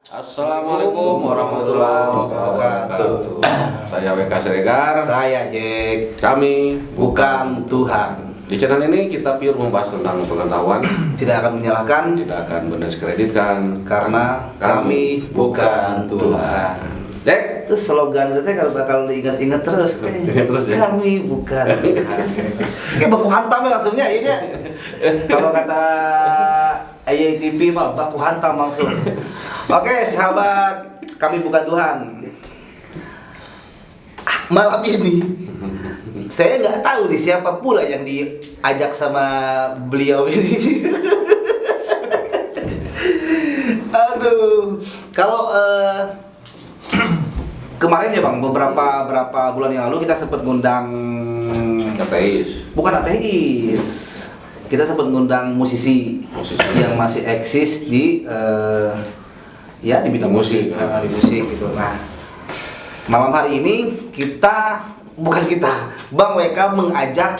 Assalamualaikum warahmatullahi wabarakatuh. Saya WK Siregar. Saya Jack. Kami Bukan Tuhan. Di channel ini kita pure membahas tentang pengetahuan, Tidak akan menyalahkan tidak akan mendiskreditkan, karena kami bukan Tuhan. Jack, Itu slogan itu kalau bakal diingat-ingat terus. Ingat terus, ya? Kami bukan Tuhan. Kayak baku hantam ya langsungnya ini. Kalau kata IATP mah baku hantam langsung. Oke, sahabat, kami bukan Tuhan. Malam ini saya nggak tahu nih siapa pula yang diajak sama beliau ini. Aduh, kalau kemarin ya Bang, beberapa bulan yang lalu kita sempat ngundang ateis. bukan ateis. Kita sempat ngundang musisi yang masih eksis di ya di bidang musik, di musik gitu. Nah, malam hari ini Bang WK mengajak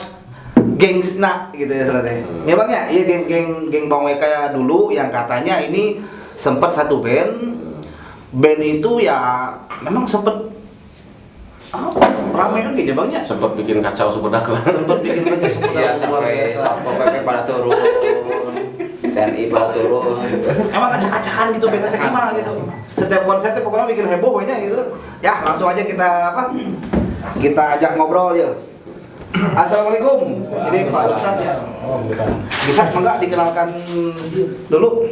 geng Sna gitu ya ternyata. Ya Bang ya, iya geng Bang WK ya dulu yang katanya ini sempat satu band. Band itu ya memang sempat ramai kan gitu Bang ya. Sempat bikin kacau Sumedang. Sempat bikin banyak Iya, sampai Satpol PP pada turun, TNI pada turun. Emang acak-acakan gitu band terima gitu. Setiap konsernya pokoknya bikin heboh banyak gitu. Ya, langsung aja kita ajak ngobrol ya. Assalamualaikum. Ini Pak Ustadz ya. Oh, bukan. Bisa enggak dikenalkan dulu?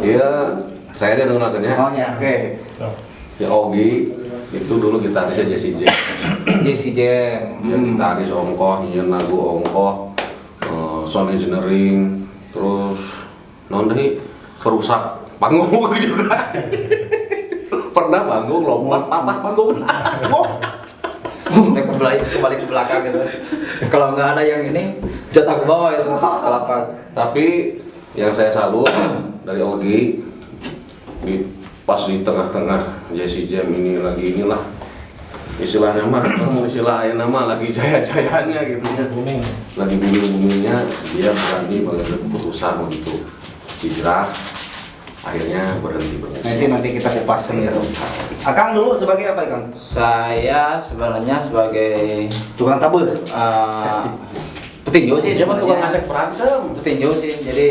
Iya, saya dia dengarkannya. Oh ya, oke. Ya Ogi, itu dulu gitarisnya Jesse J. Jesse Jam. Dia gitaris ongkoh, nyian lagu ongkoh, sound engineering, terus non-deh perusak panggung juga. Pernah panggung lompat papat panggung. Kembali ke belakang gitu. Kalau nggak ada yang ini, jatuh ke bawah itu kelapa. Tapi yang saya salut dari Ogi pas di tengah-tengah Jesse Jam ini lagi inilah istilahnya mah, istilah nama lagi jaya-jayanya gitu ya. Lagi booming-boomingnya, dia berani mengambil keputusan untuk hijrah, akhirnya berhenti bermusik. Nanti kita kupas ya. Akang dulu sebagai apa, Kang? Saya sebenarnya sebagai Tukang tabur. petinju sih. Siapa tukang sebenarnya. ngajak berantem? Petinju sih. Jadi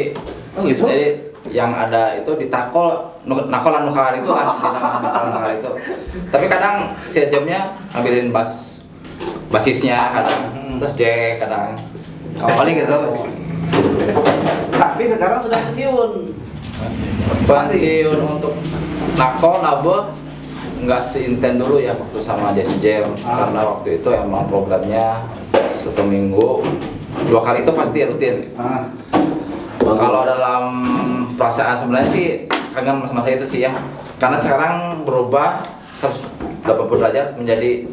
Oh gitu. Jadi yang ada itu ditakol, nakolan nukar itu lah, nakolan nukar itu. Tapi kadang si jamnya ngambilin basisnya kadang, terus Jack kadang. Paling gitu. Tapi sekarang sudah pensiun. Pensiun untuk nakol nabo nggak seinten dulu ya waktu sama Jesse Jam, karena waktu itu emang programnya 1 minggu 2 kali itu pasti rutin. Kalau dalam perasaan sebenarnya sih kangen masa itu sih ya, karena sekarang berubah 180 derajat menjadi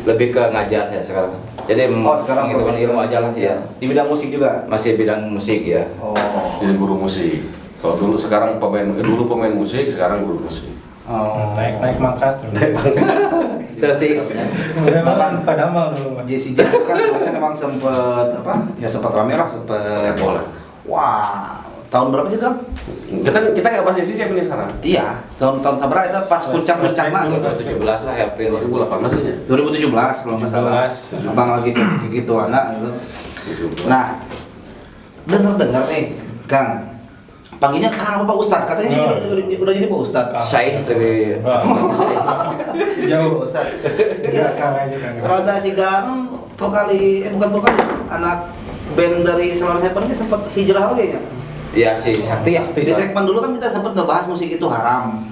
lebih ke ngajar saya sekarang. Jadi sekarang menghitung ilmu aja lah ya. Di bidang musik juga. Masih bidang musik ya. Oh. Jadi guru musik. Kalau dulu sekarang dulu pemain musik, sekarang guru musik. Oh. naik mangkat Seperti padahal mau dulu Mas. Jesse Jam kan kemarin memang sempat rame lah, sempat Heboh lah. Wah, tahun berapa sih Kang? Kita nggak bahas Jesse Jam ini sekarang. Iya, tahun sabar itu pas puncak-puncak lah gitu. 17 lah April. 2018 aja. 2017 kalau nggak salah. 17. Abang lagi gitu anak gitu. Nah, dengar nih, Kang. Panggilnya Kang apa Pak Ustadz? Katanya sih udah jadi Pak Ustadz. Saya lebih Jauh. Pak Ustadz. Iya, Kang aja Kang. Rada si Ganem bukan vokalis, anak band dari Selar Seven ini sempat hijrah lagi ya. ya si Sakti ya. Di segmen dulu kan kita sempat ngebahas musik itu haram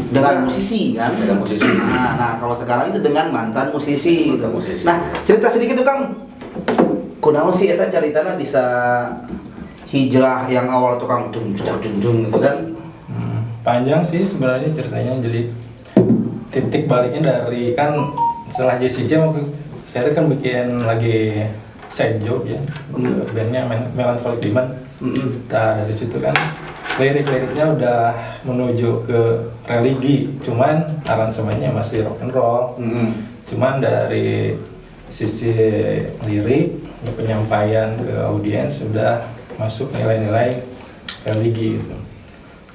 dengan musisi kan. Dengan musisi. Nah, kalau sekarang itu dengan mantan musisi. Mantan musisi. Nah, cerita sedikit tuh Kang. Kunaon sih eta caritana bisa hijrah yang awal tukang dung gitu kan. Panjang sih sebenarnya ceritanya, jadi titik baliknya dari kan setelah Jesse Jam saya tuh kan bikin lagi side job ya, bandnya Melancholic Demon. Nah dari situ kan lirik-liriknya udah menuju ke religi, cuman aransemennya masih rock and roll. Cuman dari sisi lirik, penyampaian ke audiens sudah masuk nilai-nilai religi gitu.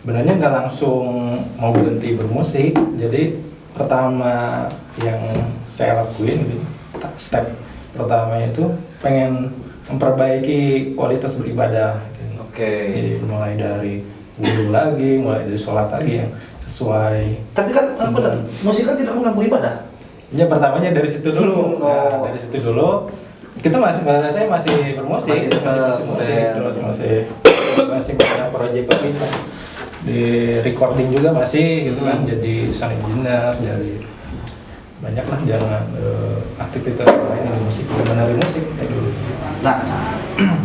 sebenarnya nggak langsung mau berhenti bermusik. Jadi pertama yang saya lakuin gitu, step pertamanya itu pengen memperbaiki kualitas beribadah gitu. Oke. Jadi mulai dari wudu lagi, mulai dari sholat lagi yang sesuai. Tapi kan benar, musik kan tidak mengganggu ibadah. Ya pertamanya dari situ dulu. Oh. Nah, dari situ dulu kita saya masih bermusik, Masih tetap musik, band. terus masih banyak proyek lagi kan. Di recording juga masih gitu kan, jadi sound engineer, dari banyak lah jangan aktivitas lain di musik, benar musik kayak dulu. Nah,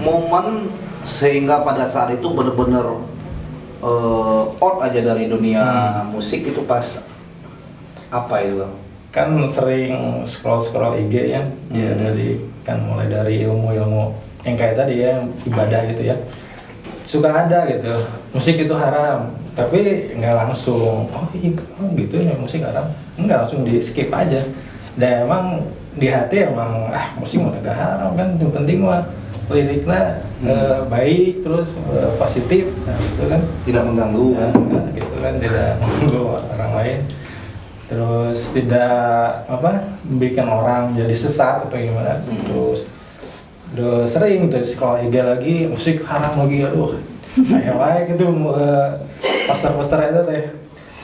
momen sehingga pada saat itu benar-benar out aja dari dunia musik itu pas apa itu? Kan sering scroll IG ya, ya dari kan mulai dari ilmu-ilmu yang kayak tadi ya, ibadah gitu ya, suka ada gitu musik itu haram, tapi nggak langsung gitu ya musik haram, nggak langsung di skip aja. Dan emang di hati emang musik udah gak haram kan, yang penting mah liriknya baik, terus positif, nah gitu kan, Tidak mengganggu. nah, gitu kan, tidak mengganggu orang lain, terus tidak bikin orang jadi sesat atau gimana. Terus udah sering tuh scroll IG lagi, musik haram lagi, aduh kayak wae gitu poster-poster itu teh.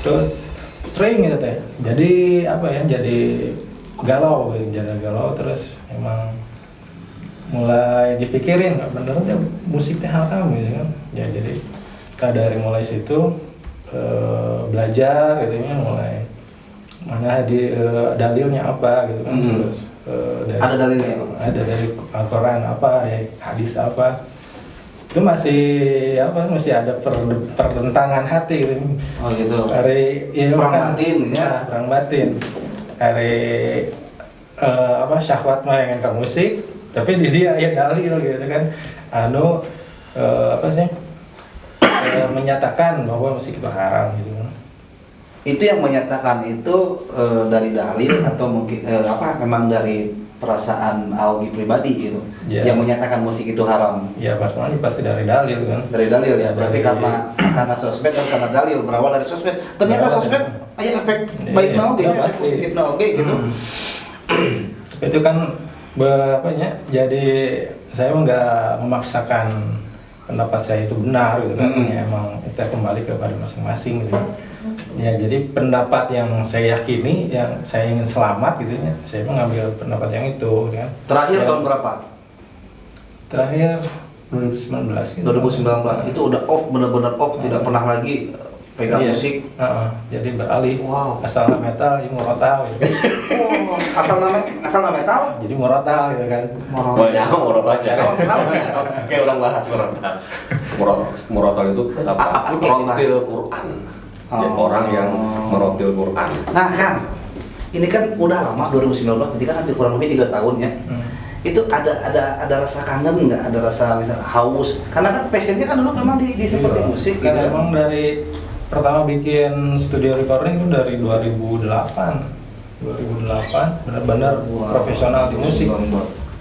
Terus sering gitu teh, jadi jadi galau, terus emang mulai dipikirin bener ya musiknya haram gitu kan ya. Jadi dari mulai situ belajar gitu ya, mulai mana dalilnya apa gitu kan. Terus Ada dalilnya? Ada dari Al-Quran apa, dari hadis apa, itu masih masih ada pertentangan hati gitu. Oh gitu. Dari Perang kan, batin ya? Nah, perang batin dari syahwat main ke musik, tapi di dia ya dalil gitu kan, menyatakan bahwa musik itu haram gitu. Itu yang menyatakan itu dari dalil atau mungkin memang dari perasaan Aogi pribadi gitu, yang menyatakan musik itu haram? Ya pasti dari dalil kan. Dari dalil ya, berarti dari, karena sosmed dan karena dalil, berawal dari sosmed. Ternyata sosmed aya efek baiknya oge, efek positifnya oge gitu. Itu kan jadi saya nggak memaksakan pendapat saya itu benar gitu kan. Ya, emang kita kembali kepada masing-masing gitu. Ya jadi pendapat yang saya yakini, yang saya ingin selamat gitu ya, saya mengambil pendapat yang itu gitu kan. Terakhir tahun berapa? Terakhir 2019 gitu. 2019 itu udah off, benar-benar off, tidak pernah lagi pegang musik. Jadi beralih. Wow. Asal metal, jadi murotal gitu. asal metal. Jadi murotal gitu kan. Murotal aja. Kayak orang bahas murotal. Murotal itu apa? Merotil Quran. Ya, orang yang merotil Quran. Nah kan, ini kan udah lama 2019, berarti kan hampir kurang lebih 3 tahun ya. Itu ada rasa kangen nggak? Ada rasa misalnya haus? Karena kan passionnya kan dulu memang di seperti musik kan. gitu. Emang dari pertama bikin studio recording itu dari 2008 benar-benar profesional di musik.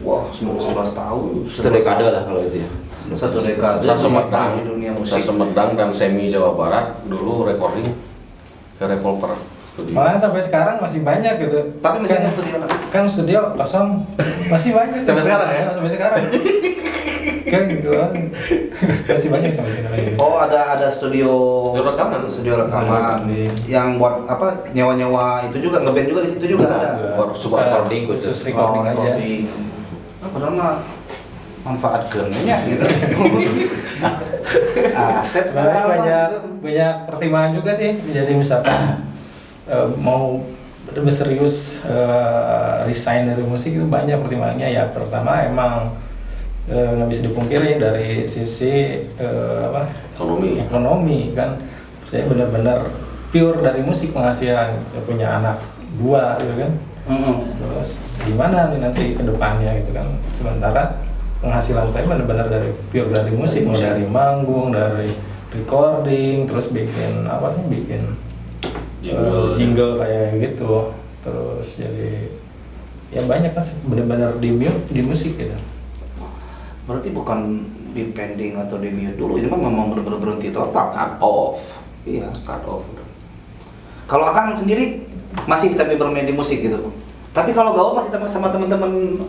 Wah, 11 tahun. Satu dekade lah kalau itu ya. Satu dekade Sumedang, di dunia musik. Sumedang dan Semi Jawa Barat dulu recording ke Revolver Studio. Malahan sampai sekarang masih banyak gitu. Tapi masih ada studio lagi. Kan studio kosong masih banyak Sampai sekarang ya? Sampai sekarang. Kan gitu. Masih banyak sampai sekarang gitu. Oh, ada studio rekaman. Studio rekaman yang buat apa? Nyewa-nyewa itu juga, ngeband juga di situ juga ada. Super recording khusus khusus. recording aja. Recording. Padahal mah manfaatkeun nya gitu. Aset Sebenarnya banyak pertimbangan juga sih. Jadi misalkan mau lebih serius resign dari musik itu banyak pertimbangannya. Ya pertama emang nggak bisa dipungkiri dari sisi ekonomi kan. Saya benar-benar pure dari musik penghasilan. Saya punya anak 2 gitu kan. Terus gimana nih nanti ke depannya gitu kan. Sementara penghasilan saya benar-benar dari pure dari musik, mau dari manggung, dari recording, terus bikin jingle kayak gitu. Terus jadi ya banyak kan benar-benar di musik gitu. Berarti bukan di pending atau di mute dulu, ini mah memang benar-benar berhenti total. Cut off. Iya. cut off. Kalau Akang sendiri masih tapi bermain di musik gitu. Tapi kalau gaul masih sama teman-teman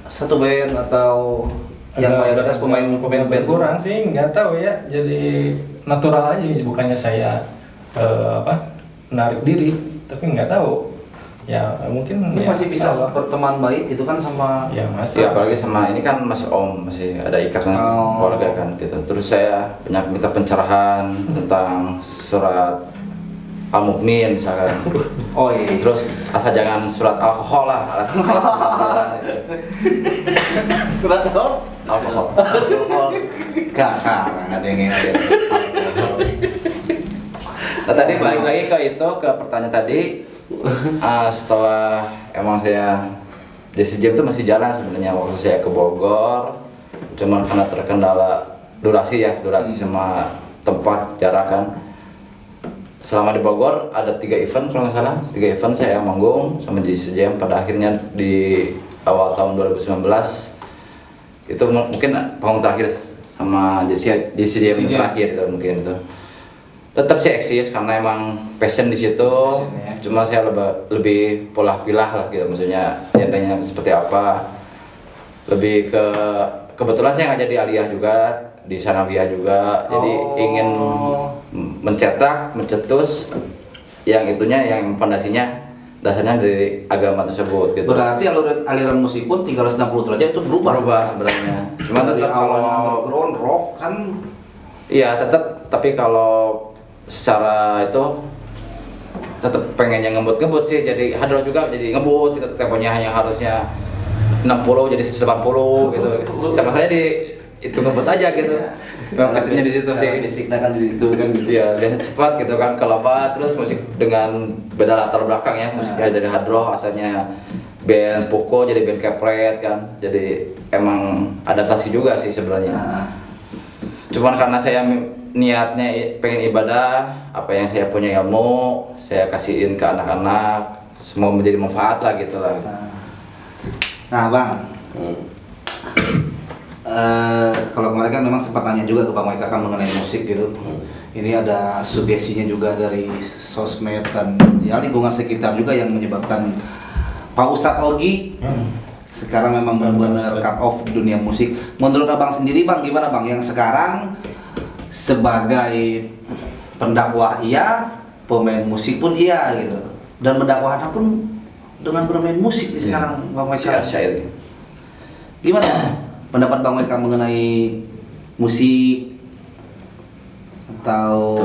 satu band atau yang mayoritas pemain band kurang sih, nggak tahu ya. Jadi natural aja, bukannya saya menarik diri, tapi nggak tahu. Ya mungkin Ini ya, masih bisa Allah. berteman baik gitu kan sama Ya masih. Ya apalagi sama ini kan masih om, masih ada ikatan keluarga kan gitu. Terus saya minta pencerahan tentang surat Al-Mukmin misalkan. Oh iya. Terus asal jangan surat alkohol lah, alat Surat alkohol. Kak, ada yang ada. Nah, tadi balik lagi ke itu, ke pertanyaan tadi. Setelah emang saya Jesse Jam itu masih jalan sebenarnya waktu saya ke Bogor, cuman karena terkendala durasi sama tempat jarak kan. Selama di Bogor ada 3 event kalau nggak salah, 3 event saya manggung sama Jesse Jam. Pada akhirnya di awal tahun 2019 itu mungkin panggung terakhir sama Jesse Jam terakhir itu mungkin itu. Tetap sih eksis karena emang passion di situ. Ya. Cuma saya lebih pola pilah lah gitu, maksudnya genrenya seperti apa. Lebih ke kebetulan saya ngajar di Aliyah juga, di Sanawiyah juga. Jadi ingin mencetus yang yang fondasinya dasarnya dari agama tersebut gitu. Berarti aliran musik pun 360 derajat itu berubah Sebenarnya. Cuma dari tetap awalnya kalau underground rock kan. iya tetap, tapi kalau secara itu tetap pengennya ngebut sih, jadi hard rock juga jadi ngebut gitu, temponya hanya harusnya 60 jadi 180 gitu. Sama saya itu ngebut aja gitu. Memang pastinya di situ sih. Basicnya kan di situ kan. Iya, biasa cepat gitu kan, kelambat, terus musik dengan beda latar belakang ya, musiknya dari hard rock asalnya band pukul jadi band kepret kan. Jadi emang adaptasi juga sih sebenarnya. Cuman karena saya niatnya pengen ibadah, apa yang saya punya ilmu saya kasihin ke anak-anak, semua menjadi manfaat lah gitu lah. Nah Bang, kalau kemarin kan memang sempat nanya juga ke Bang Weka kan mengenai musik gitu. Ini ada sugestinya juga dari sosmed dan ya lingkungan sekitar juga yang menyebabkan Pak Ustadz Ogi sekarang memang benar-benar cut off di dunia musik. Menurut Abang sendiri Bang, gimana Bang yang sekarang sebagai pendakwah iya, pemain musik pun iya gitu, dan mendakwahnya pun dengan bermain musik di sekarang Bang Weka. Syair. Gimana pendapat Bang Weka mengenai musik atau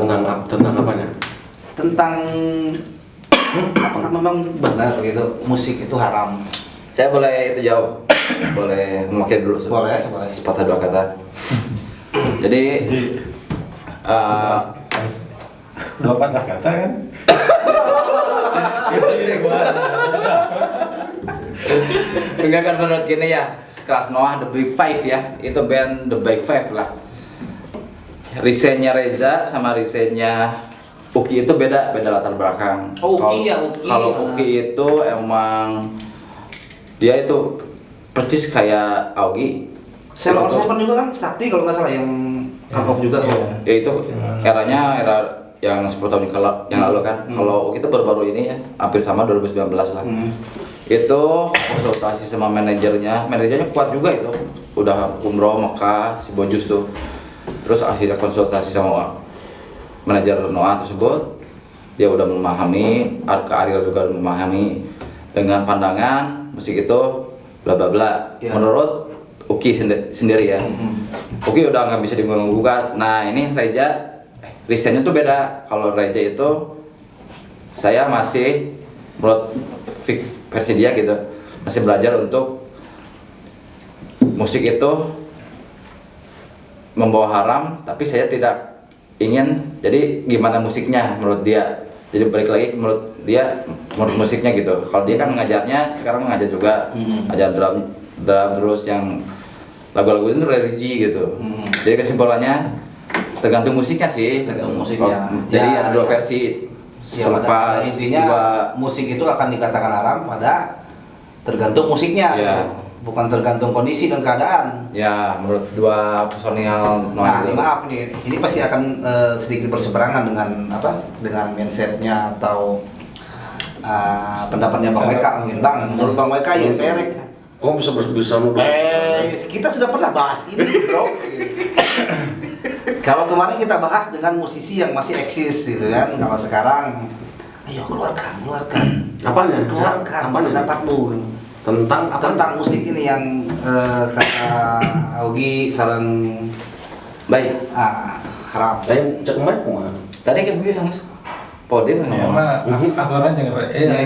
Tentang apanya? tentang apakah memang benar gitu musik itu haram? Saya boleh itu jawab, boleh memakai dulu Boleh. sepatah dua kata. Jadi Dua patah kata kan? enggak kan menurut gini ya, sekelas Noah The Big Five ya, itu band The Big Five lah. Risetnya Reza sama risetnya Uki itu beda latar belakang. Oh, Uki ya, Uki. Kalau Uki itu emang dia itu persis kayak Augie. Sailor Seven juga kan Sakti kalau nggak salah yang kapok juga. Ya itu era yang 10 tahun yang lalu kan. Kalau Uki itu baru-baru ini ya, hampir sama 2019 lah. Itu konsultasi sama manajernya kuat juga itu, udah umroh Mekah si Bojus tuh. Terus akhirnya konsultasi sama manajer Noah tersebut, dia udah memahami, Kak Ariel juga udah memahami dengan pandangan musik itu bla bla bla. Menurut Uki sendiri ya, Uki udah nggak bisa diganggu-gugat. Nah ini Reja risetnya tuh beda. Kalau Reja itu saya masih menurut versi dia gitu, masih belajar untuk musik itu membawa haram, tapi saya tidak ingin. Jadi gimana musiknya menurut dia, jadi balik lagi menurut dia, menurut musiknya gitu. Kalau dia kan mengajarnya, sekarang mengajar juga, ajar drum terus yang lagu-lagu itu religi gitu. Jadi kesimpulannya tergantung musiknya sih, Tergantung musiknya. Jadi Ya, ada dua versi. Ya, pada intinya musik itu akan dikatakan haram pada tergantung musiknya. Ya. bukan tergantung kondisi dan keadaan. Ya, menurut dua personil Nah, itu. ini maaf nih, ini pasti akan sedikit berseberangan dengan dengan mindsetnya atau pendapatnya Bang Weka mungkin. Bang, menurut Bang Weka ya saya Kok bisa nuduh? kita sudah pernah bahas ini, bro. Kalau kemarin kita bahas dengan musisi yang masih eksis gitu kan, kalau sekarang, ayo keluarkan, Apanya? keluarkan Apanya? pendapatmu Tentang apa? tentang musik ini yang kata Augie sarang Baik. haram. Lain cek mic kumaha? Tadi kan bilang Mas, podium Ya mah aturan jangan Ya,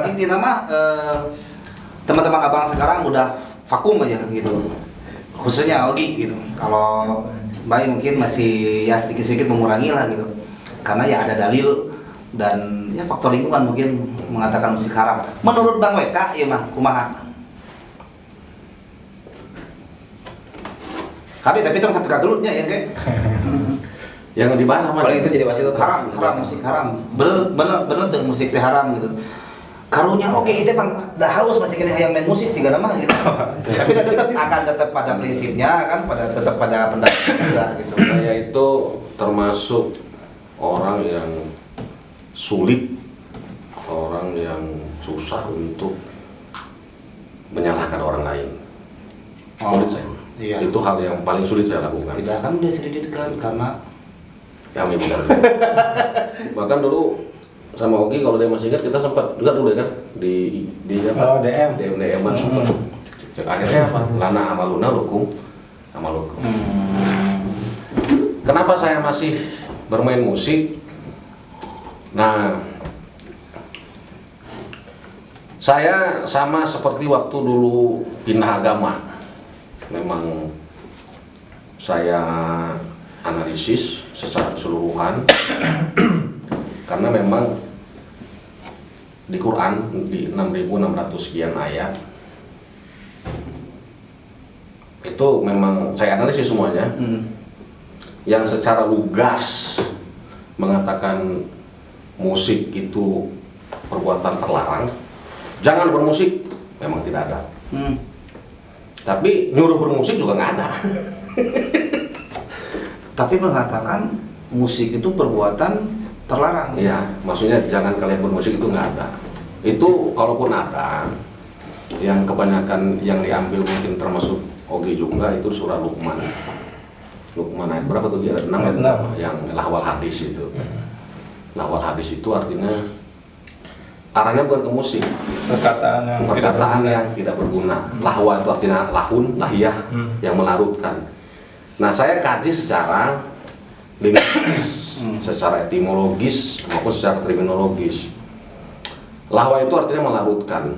inti nama teman-teman abang sekarang udah vakum aja gitu, khususnya Augie gitu. Kalau Bayi mungkin masih ya sedikit-sedikit mengurangi lah gitu, karena ya ada dalil dan ya faktor lingkungan mungkin mengatakan musik haram. Menurut Bang Weka, ya mah kumaha? Kali tapi itu sampai kagelutnya ya kayak Yang dibahas apa? paling itu jadi wasit atau haram musik haram. Bener tuh musik teh haram gitu. Karunya oke itu Bang, dah haus masih kena yang main musik sih gak mah gitu. Tapi tetap pada prinsipnya kan, tetap pada pendapat juga gitu. Saya itu termasuk orang yang sulit, orang yang susah untuk menyalahkan orang lain. Sulit saya. Iya. Itu hal yang paling sulit saya lakukan. Tidak akan udah sedikitkan karena Kami bukan. Bahkan dulu sama Ogi kalau dia masih ingat kita sempat juga dulu ya kan di apa? Oh, DM. DM sempat. Cek akhirnya apa? Lana amaluna lukum amalukum. Kenapa saya masih bermain musik? Nah, saya sama seperti waktu dulu pindah agama. Memang saya analisis secara keseluruhan karena memang di Quran di 6.600 sekian ayat itu memang saya analisis semuanya yang secara lugas mengatakan musik itu perbuatan terlarang, jangan bermusik, memang tidak ada. Tapi nyuruh bermusik juga nggak ada. tapi mengatakan musik itu perbuatan terlarang. Iya, maksudnya jangan kalian bermusik itu nggak ada. Itu kalaupun ada, yang kebanyakan yang diambil mungkin termasuk Ogi juga itu surah Luqman. Luqman ayat berapa tuh dia? 6 yang lahwal hadis itu. Lahwal hadis itu artinya arahnya bukan ke musik. Perkataan yang tidak berguna. Lahwa itu artinya lahun, lahiyah yang melarutkan. Nah, saya kaji secara linguistis, secara etimologis maupun secara terminologis. Lahwa itu artinya melarutkan,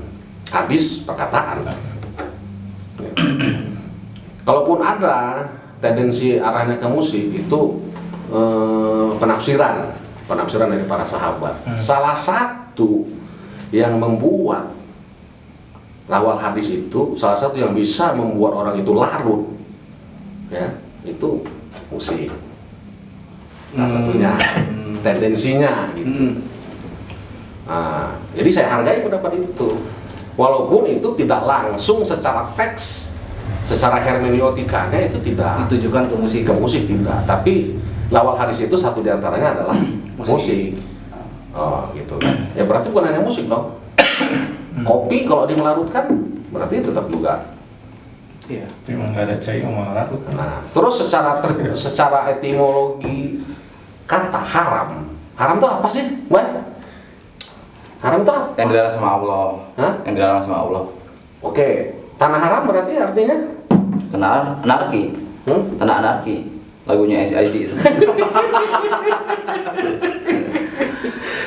hadis perkataan. Kalaupun ada tendensi arahnya ke musik itu penafsiran dari para sahabat. Salah satu yang membuat lahwal hadis itu, salah satu yang bisa membuat orang itu larut, ya itu musik. Salah satunya tendensinya gitu. Nah, jadi saya hargai pendapat itu, walaupun itu tidak langsung secara teks, secara hermeneutikanya itu tidak Ditujukan ke musik. ke musik tidak, tapi lawal hadis itu satu diantaranya adalah musik. Oh gitu kan. Ya berarti bukan hanya musik dong. Kopi kalau dimelarutkan berarti tetap juga. Iya. Memang nggak ada cai sama larut. Nah, terus secara etimologi kata haram. Haram itu apa sih, Bang? Haram itu apa? yang dilarang sama Allah. Hah? Yang dilarang sama Allah. Oke, tanah haram berarti artinya Kenal anarki. Tanah anarki. Lagunya SID itu.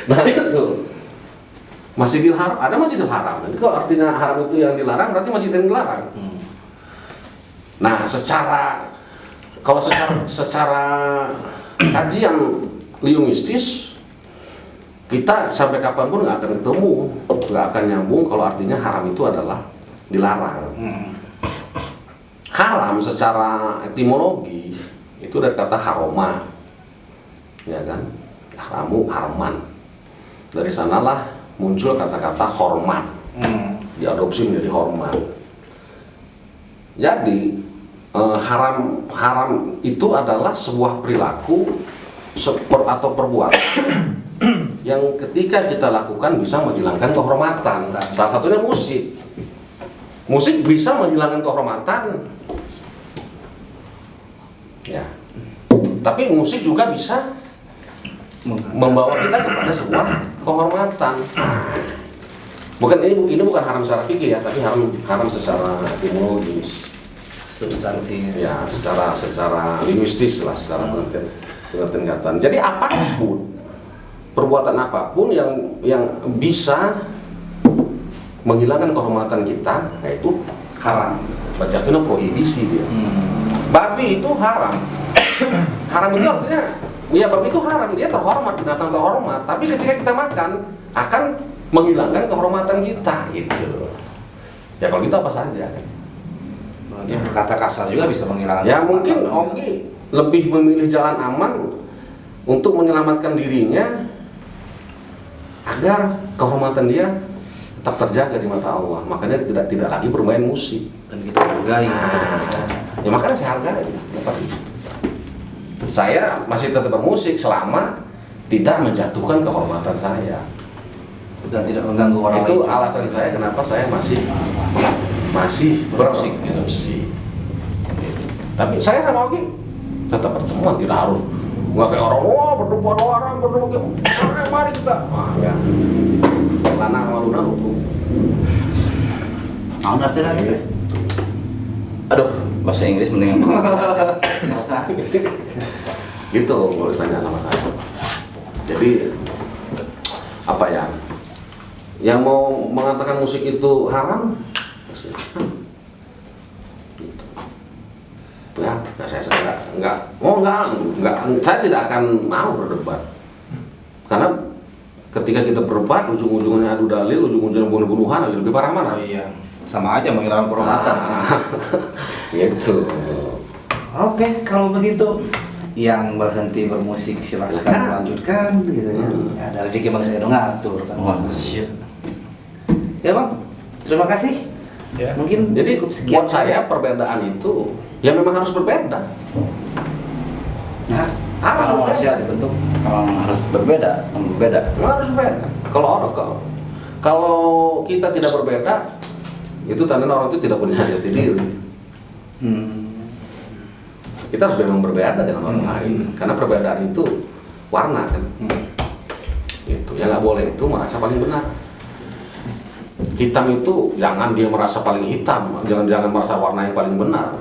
nah itu Masjidil Haram, ada Masjidil Haram. Jadi kalau artinya haram itu yang dilarang berarti masjid yang dilarang. Nah, secara kajian linguistis kita sampai kapanpun nggak akan ketemu, nggak akan nyambung kalau artinya haram itu adalah dilarang. Haram secara etimologi itu dari kata haroma, ya kan? Haramu, haraman. Dari sanalah muncul kata-kata hormat. diadopsi menjadi hormat. Jadi haram itu adalah sebuah perilaku atau perbuatan yang ketika kita lakukan bisa menghilangkan kehormatan. Salah satunya musik. Musik bisa menghilangkan kehormatan. Ya. Tapi musik juga bisa membawa kita kepada sebuah kehormatan. Ini bukan haram secara fikih ya, tapi haram secara etimologis. Substansinya. Ya, secara linguistis lah, secara pengertian kata. Jadi apapun, perbuatan apapun yang bisa menghilangkan kehormatan kita, yaitu haram. Jatuhnya prohibisi dia. Babi itu haram. Haram itu artinya, ya babi itu haram, dia terhormat, binatang terhormat. Tapi ketika kita makan, akan menghilangkan kehormatan kita, gitu. Ya kalau gitu apa saja. Ya, berkata kasar juga bisa menghilangkan. Ya mungkin Ogi lebih memilih jalan aman untuk menyelamatkan dirinya agar kehormatan dia tetap terjaga di mata Allah. Makanya tidak lagi bermain musik Dan kita hargai. ya makanya saya hargai. Saya masih tetap bermusik selama tidak menjatuhkan kehormatan saya. Dan tidak mengganggu orang Itu lain. alasan saya kenapa saya masih bermusik musik. Tapi saya sama Ogi tetap berteman, tidak harus nggak kayak orang berdebat orang mari kita. Ya. Karena maluna hukum. Nah, artinya gitu. Aduh, bahasa Inggris mendingan. Gitu boleh tanya sama saya. Jadi apa ya? Yang mau mengatakan musik itu haram? Gitu. Ya, saya enggak, saya tidak akan mau berdebat. Karena ketika kita berdebat, ujung-ujungnya adu dalil, ujung-ujungnya bunuh-bunuhan, lebih parah mana? Iya. Sama aja menghilangkan kehormatan. Gitu. Oke, kalau begitu yang berhenti bermusik silahkan melanjutkan gitu ya. Ada rezeki bang saya ngatur kan. Ya bang, terima kasih. Ya. Mungkin Jadi cukup sekian. buat saya perbedaan itu ya memang harus berbeda. Nah, Kalau manusia dibentuk memang harus berbeda. Memang harus berbeda. Kalau kita tidak berbeda, itu tandanya orang itu tidak punya jati diri. Kita harus memang berbeda dengan orang lain, karena perbedaan itu warna kan. Itu yang nggak boleh itu merasa paling benar. Hitam itu jangan dia merasa paling hitam, jangan merasa warna yang paling benar.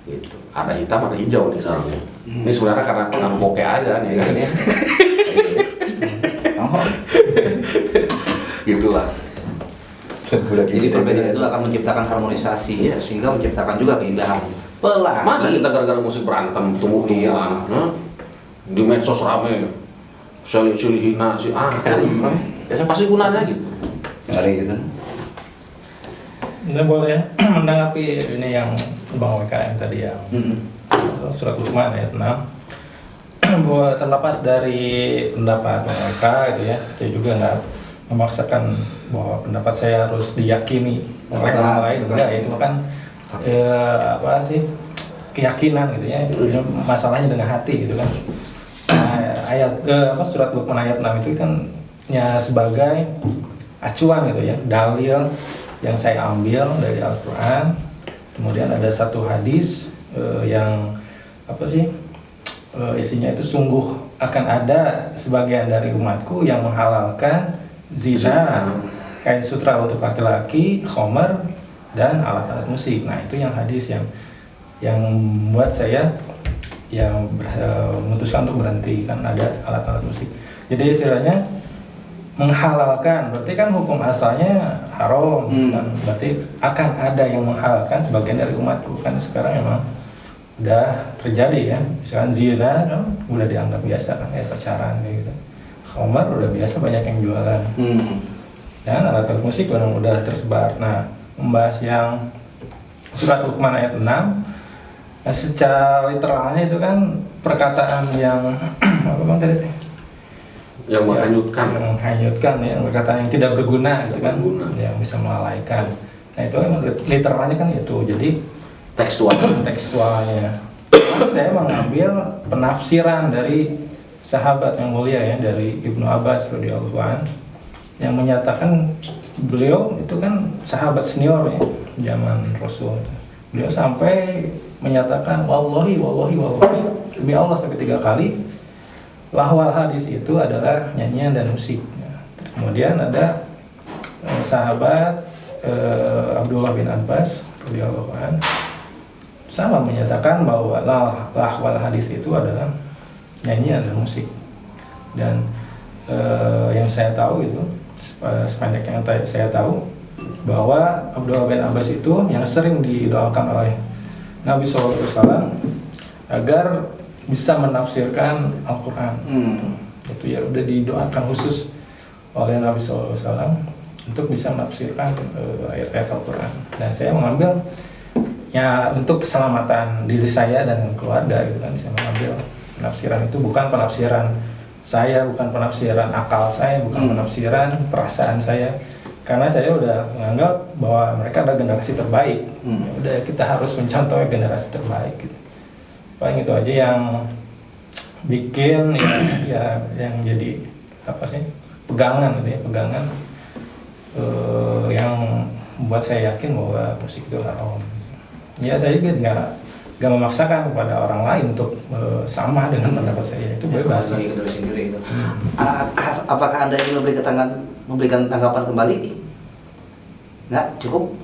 Gitu. Ada hitam, ada hijau nih sekarang. Ini sebenarnya karena pengaruh bokeh aja nih kan. Gitulah. jadi perbedaan itu akan menciptakan harmonisasi sehingga menciptakan juga keindahan. Pelan. Masa kita gara-gara musik berantem tumbuh-tumbuhan? Di medsos rame, silih hina si ya pasti gunanya gitu. Ngeri gitu. Ini boleh menanggapi ini yang Bang WKM tadi yang surat Luqman ayat 6 bahwa terlepas dari pendapat Bang WK gitu ya, saya juga nggak memaksakan bahwa pendapat saya harus diyakini oleh orang lain, enggak, itu kan apa sih, keyakinan gitu ya, masalahnya dengan hati gitu kan. Ayat surat Luqman ayat 6 itu kan ya sebagai acuan gitu ya, dalil yang saya ambil dari Al-Quran. Kemudian ada satu hadis yang apa sih, isinya itu sungguh akan ada sebagian dari umatku yang menghalalkan zina, kain sutra untuk laki-laki, khomer, dan alat-alat musik. Nah itu yang hadis yang membuat saya yang memutuskan untuk berhenti, kan ada alat-alat musik. Jadi istilahnya menghalalkan, berarti kan hukum asalnya haram, kan? Berarti akan ada yang menghalalkan sebagian dari umatku. Kan sekarang memang udah terjadi ya, misalkan zina kan udah dianggap biasa kan, kayak pacaran kayak gitu. Khomer udah biasa, banyak yang jualan. Dan alat-alat musik memang udah tersebar. Nah, membahas yang surat Luqman ayat 6, secara literalnya itu kan perkataan yang apa bang tadi? Yang menghanyutkan. yang menghanyutkan ya, berkata yang tidak berguna gitu kan, Berguna. yang bisa melalaikan. Nah itu emang literalnya kan itu, jadi Tekstual. tekstualnya. Lalu saya mengambil penafsiran dari sahabat yang mulia ya, dari Ibnu Abbas radhiyallahu an, yang menyatakan beliau itu kan sahabat senior ya zaman Rasul. Beliau sampai menyatakan wallahi demi Allah sampai 3 kali, lahwal hadis itu adalah nyanyian dan musik. Kemudian ada sahabat Abdullah bin Abbas radhiyallahu an sama menyatakan bahwa lahwal hadis itu adalah nyanyian dan musik. Dan yang saya tahu itu sependek yang saya tahu bahwa Abdullah bin Abbas itu yang sering didoakan oleh Nabi SAW agar bisa menafsirkan Al-Quran. Itu ya udah didoakan khusus oleh Nabi SAW untuk bisa menafsirkan ayat-ayat Al-Quran. Dan saya mengambil ya untuk keselamatan diri saya dan keluarga gitu kan, saya mengambil penafsiran itu bukan penafsiran saya, bukan penafsiran akal saya, bukan penafsiran perasaan saya, karena saya udah menganggap bahwa mereka adalah generasi terbaik. Ya udah, kita harus mencontoh generasi terbaik gitu. Paling itu aja yang bikin ya yang jadi apa sih, pegangan gitu ya, pegangan yang membuat saya yakin bahwa musik itu haram. Ya saya juga nggak memaksakan kepada orang lain untuk sama dengan pendapat saya, itu bebas. Lagi dari sendiri itu. Apakah Anda ingin memberikan tanggapan kembali? Nggak, cukup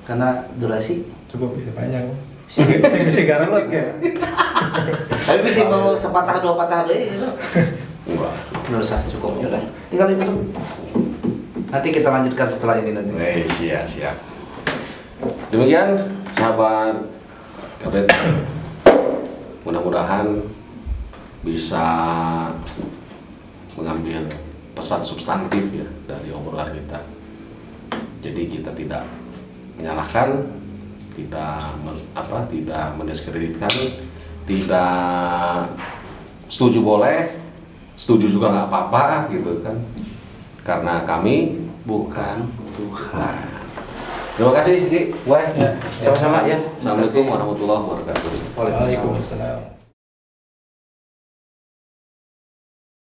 karena durasi. Cukup, bisa panjang. Bisa garelot kayak. Tapi bisa mau sepatah 2 patah aja gitu. Enggak. Nggak usah, cukup. Ya udah, tinggal itu dulu. Nanti kita lanjutkan setelah ini nanti. Siap. Demikian sahabat KBT, mudah-mudahan bisa mengambil pesan substantif ya dari obrolan kita. Jadi kita tidak menyalahkan, tidak mendiskreditkan, tidak setuju boleh, setuju juga nggak apa-apa gitu kan, karena kami Bukan Tuhan. terima kasih Ki, Wah, Ya, sama-sama ya. Terima kasih. Assalamualaikum warahmatullahi wabarakatuh. Waalaikumsalam.